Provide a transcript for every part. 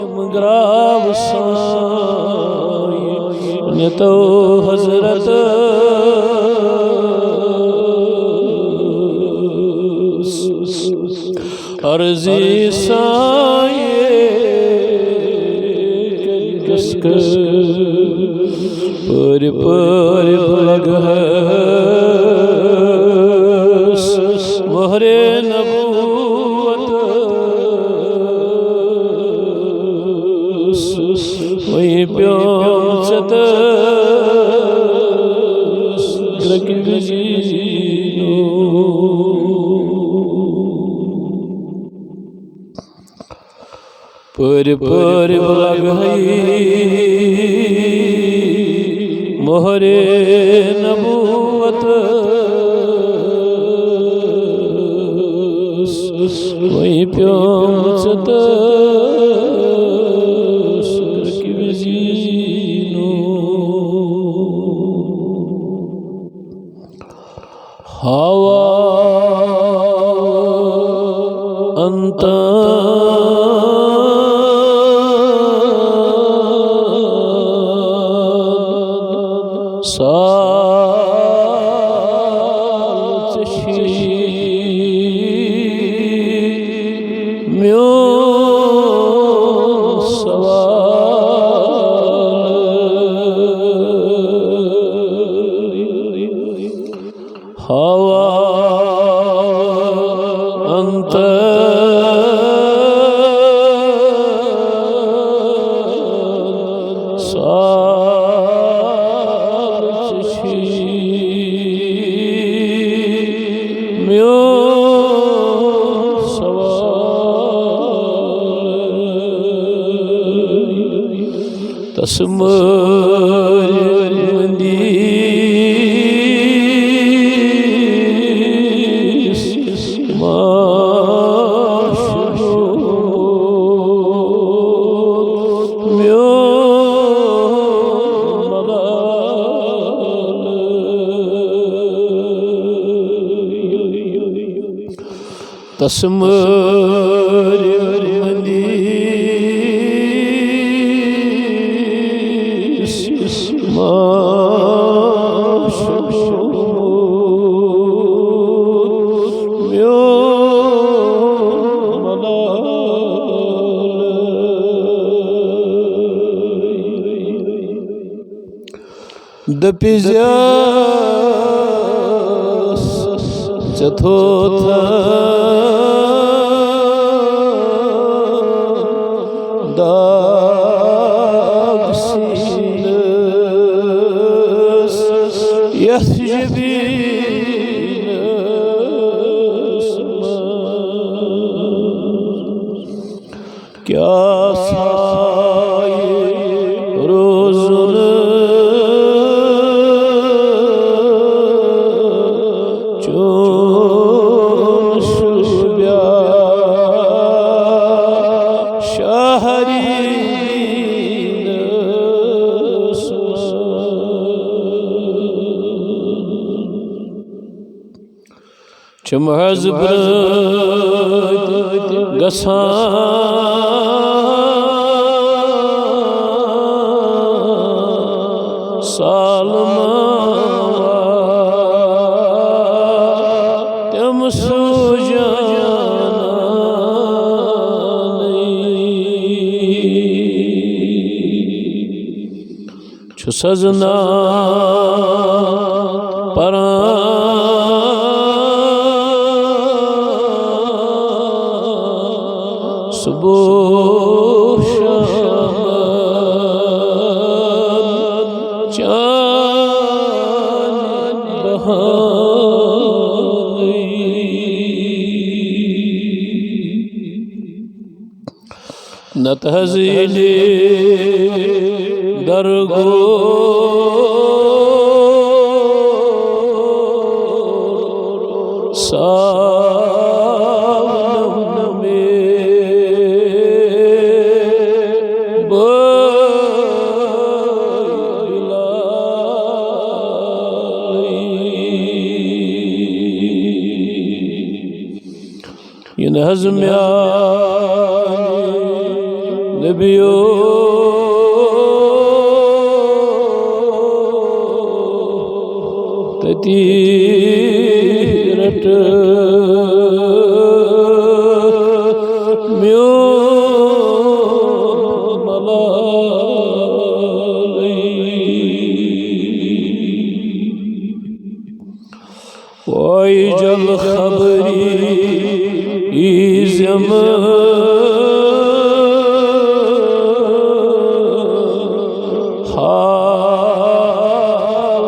यमग्राव साई तो हजरत अर्जी साये पर लग है मोहरे नबूवत वही प्योम चत पर लग है मोहरे नबूवत वही प्योम चत हवा अंत दपिजा चतुर्थ क्या रोजुन चमहज गसान सालमा तम सुजाना छु सजना परा सुबह शाम चांद बहाई न तहज़ीले दरगो नबियो तती रट म्यो ओय जल खबरी इज़म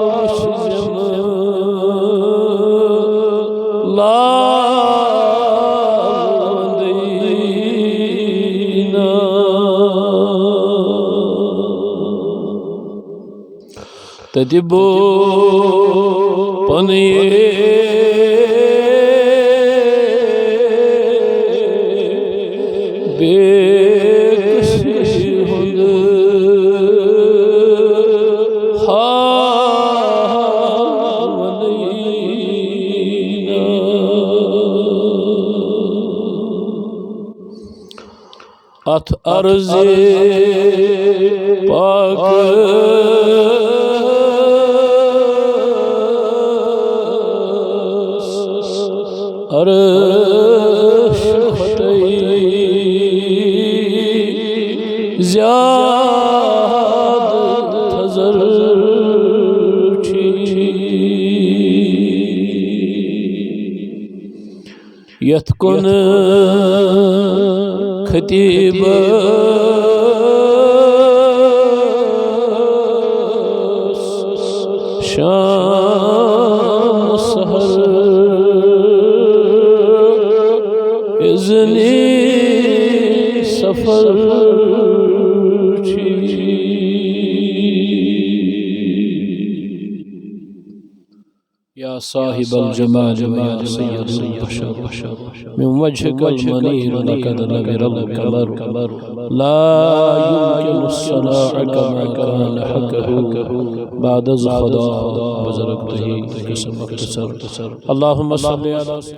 हाशिज़म लादीना तदिबो पनिये बेकसी हुंद हावलीना अथ अर्ज़े पाक अर्श खटई ज़्याद थज़र छी यथकुन खतीब शाम सहर इज़्नी सफर छी या साहिबल जमाल या सय्यदुल बशर मिन वजहिकल मनीर लक़द नज़रल क़मर ला युमकिनु अस्सलाअ कमा कान हक़्क़ुहु बाद अज़ ख़दा बज़रगतही कसम अख़्तसर अल्लाहुम्मा सल्लि अला